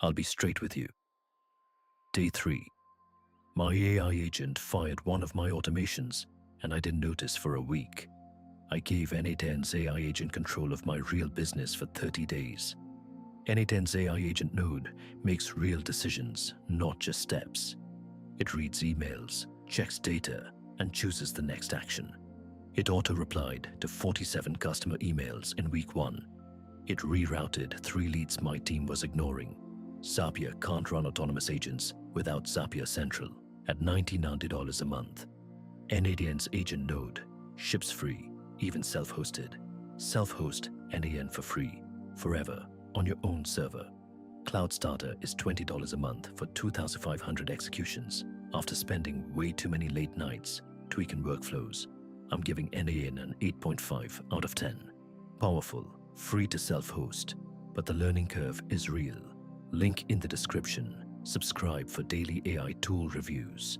I'll be straight with you. Day 3. My AI agent fired one of my automations, and I didn't notice for a week. I gave n8n's AI agent control of my real business for 30 days. n8n's AI agent node makes real decisions, not just steps. It reads emails, checks data, and chooses the next action. It auto-replied to 47 customer emails in week 1. It rerouted 3 leads my team was ignoring. Zapier can't run autonomous agents without Zapier Central at $99 a month. n8n's agent node ships free, even self-hosted. Self-host n8n for free, forever, on your own server. Cloud Starter is $20 a month for 2,500 executions. After spending way too many late nights tweaking workflows, I'm giving n8n an 8.5 out of 10. Powerful, free to self-host, but the learning curve is real. Link in the description. Subscribe for daily AI tool reviews.